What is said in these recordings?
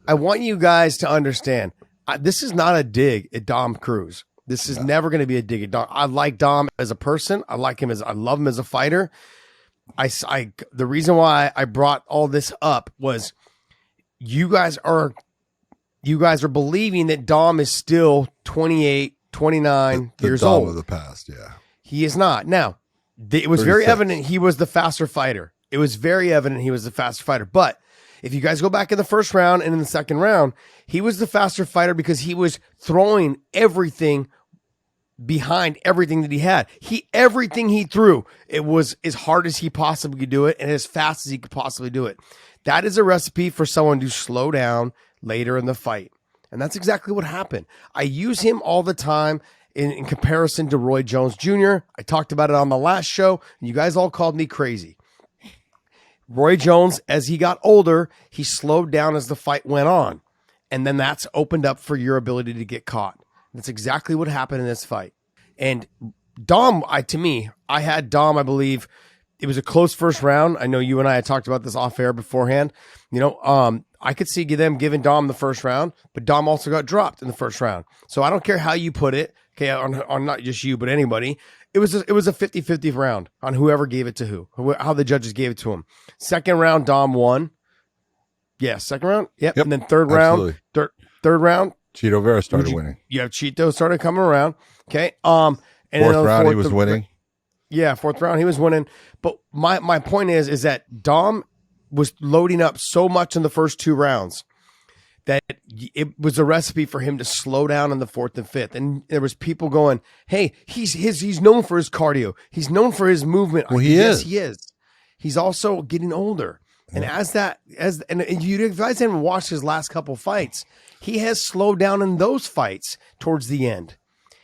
I want you guys to understand. This is not a dig at Dom Cruz. This is never going to be a dig at Dom. I like Dom as a person. I love him as a fighter. The reason why I brought all this up was you guys are believing that Dom is still 28, 29 years Dom old. Of the past, yeah. He is not. Now, it was 36. very evident he was the faster fighter. It was very evident he was the faster fighter. But if you guys go back in the first round and in the second round, he was the faster fighter because he was throwing everything behind everything that he had. Everything he threw, it was as hard as he possibly could do it and as fast as he could possibly do it. That is a recipe for someone to slow down later in the fight. And that's exactly what happened. I use him all the time in comparison to Roy Jones Jr. I talked about it on the last show, and you guys all called me crazy. Roy Jones, as he got older, he slowed down as the fight went on. And then that's opened up for your ability to get caught. That's exactly what happened in this fight. And Dom, I had Dom, I believe, it was a close first round. I know you and I had talked about this off air beforehand. I could see them giving Dom the first round, but Dom also got dropped in the first round. So I don't care how you put it, okay, on not just you, but anybody. It was a 50-50 round on whoever gave it to how the judges gave it to him. Second round, Dom won. Yeah, second round. Yep. And then third round, third round, Chito Vera started winning. You have Chito started coming around. Okay. And fourth round, he was winning. Yeah, fourth round, he was winning. But my point is that Dom was loading up so much in the first two rounds that it was a recipe for him to slow down in the fourth and fifth. And there was people going, "Hey, he's known for his cardio. He's known for his movement." Well, yes, he is. He's also getting older. And and you guys haven't watched his last couple fights, he has slowed down in those fights towards the end.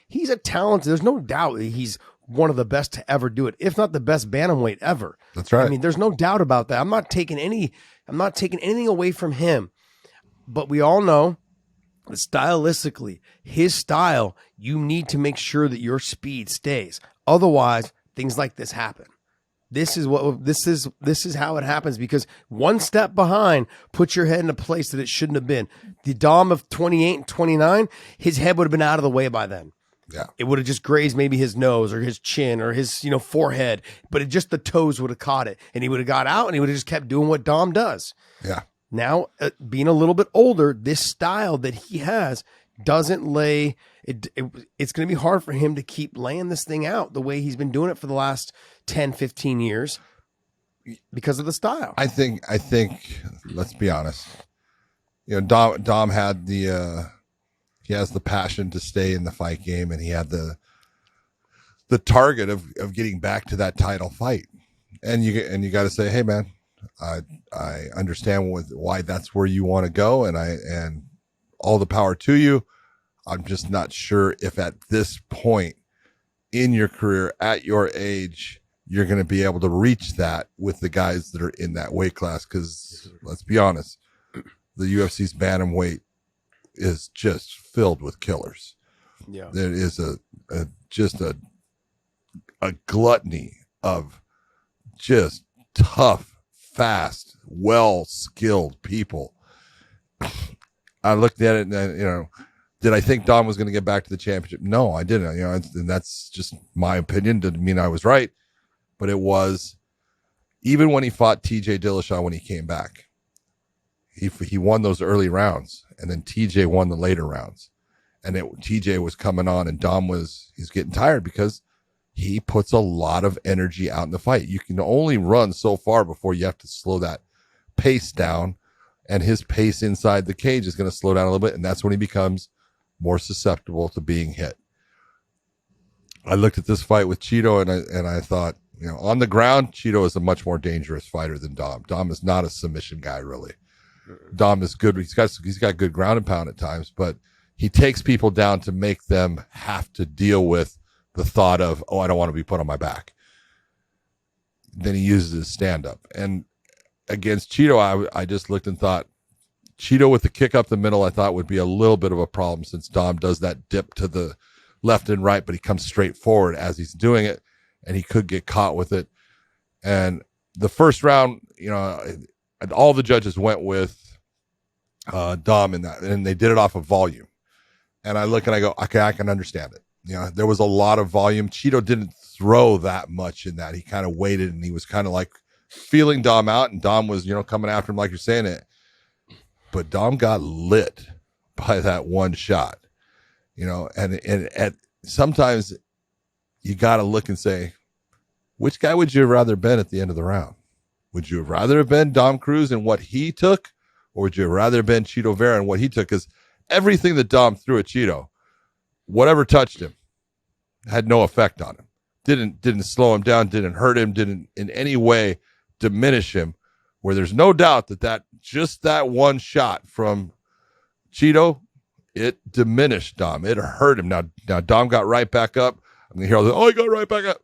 He's a talented. There's no doubt that he's one of the best to ever do it, if not the best bantamweight ever. That's right. I mean, there's no doubt about that. I'm not taking anything away from him, but we all know that stylistically, his style, you need to make sure that your speed stays. Otherwise, things like this happen. This is how it happens, because one step behind puts your head in a place that it shouldn't have been. The Dom of 28 and 29, his head would have been out of the way by then. Yeah. It would have just grazed maybe his nose or his chin or his, forehead, but the toes would have caught it, and he would have got out, and he would have just kept doing what Dom does. Yeah. Now, being a little bit older, this style that he has doesn't lay it's going to be hard for him to keep laying this thing out the way he's been doing it for the last 10, 15 years because of the style. I think let's be honest. Dom had he has the passion to stay in the fight game, and he had the target of getting back to that title fight. And you got to say, "Hey man, I understand why that's where you want to go, and all the power to you. I'm just not sure if at this point in your career, at your age, you're going to be able to reach that with the guys that are in that weight class." Because let's be honest, the UFC's bantamweight is just filled with killers. Yeah, there is just a gluttony of just tough, fast, well-skilled people. I looked at it and did I think Dom was going to get back to the championship? No, I didn't. And that's just my opinion. Didn't mean I was right, but it was. Even when he fought TJ Dillashaw when he came back, he won those early rounds, and then TJ won the later rounds, and TJ was coming on, and Dom he's getting tired because he puts a lot of energy out in the fight. You can only run so far before you have to slow that pace down, and his pace inside the cage is going to slow down a little bit, and that's when he becomes more susceptible to being hit. I looked at this fight with Chito, and I thought, on the ground, Chito is a much more dangerous fighter than Dom. Dom is not a submission guy, really. Dom is good. He's got good ground and pound at times, but he takes people down to make them have to deal with the thought of, I don't want to be put on my back. Then he uses his stand-up. And against Chito, I just looked and thought, Chito with the kick up the middle, I thought would be a little bit of a problem, since Dom does that dip to the left and right, but he comes straight forward as he's doing it, and he could get caught with it. And the first round, all the judges went with Dom in that, and they did it off of volume. And I look and I go, okay, I can understand it. There was a lot of volume. Chito didn't throw that much in that. He kind of waited, and he was kind of like feeling Dom out, and Dom was, coming after him like you're saying it. But Dom got lit by that one shot, and sometimes you got to look and say, which guy would you have rather been at the end of the round? Would you have rather have been Dom Cruz and what he took, or would you have rather have been Chito Vera and what he took? Because everything that Dom threw at Chito, whatever touched him, had no effect on him. Didn't slow him down, didn't hurt him, didn't in any way diminish him. Where there's no doubt that just that one shot from Chito, it diminished Dom. It hurt him. Now Dom got right back up. I'm gonna hear all the, he got right back up.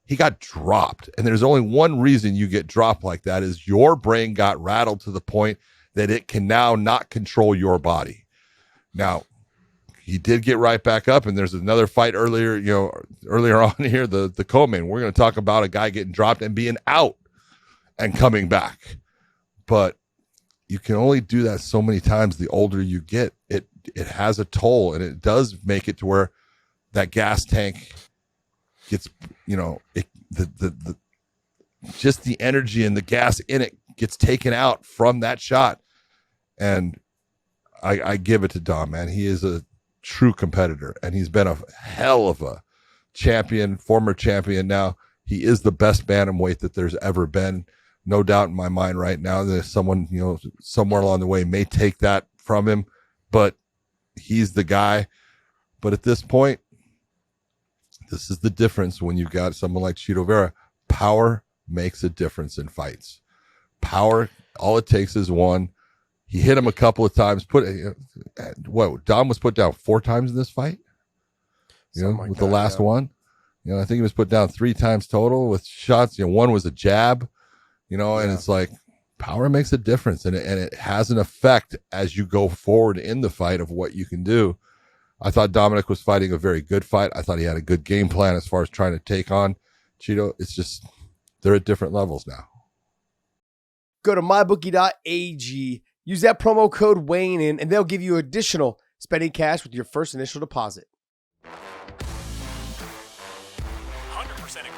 He got dropped. And there's only one reason you get dropped like that is your brain got rattled to the point that it can now not control your body. Now, he did get right back up, and there's another fight earlier on here, the co-main. We're going to talk about a guy getting dropped and being out and coming back. But you can only do that so many times. The older you get, it has a toll, and it does make it to where that gas tank gets, just the energy and the gas in it gets taken out from that shot. And I give it to Dom, man. He is a true competitor, and he's been a hell of a champion, former champion. Now he is the best bantamweight that there's ever been. No doubt in my mind right now that someone, somewhere along the way may take that from him, but he's the guy. But at this point, this is the difference when you've got someone like Chito Vera. Power makes a difference in fights. Power, all it takes is one. He hit him a couple of times. Dom was put down 4 times in this fight? With the last one. I think he was put down 3 times total with shots. One was a jab, and it's like power makes a difference, and it has an effect as you go forward in the fight of what you can do. I thought Dominic was fighting a very good fight. I thought he had a good game plan as far as trying to take on Chito. It's just they're at different levels now. Go to mybookie.ag. Use that promo code Weighing In, and they'll give you additional spending cash with your first initial deposit. 100% agree.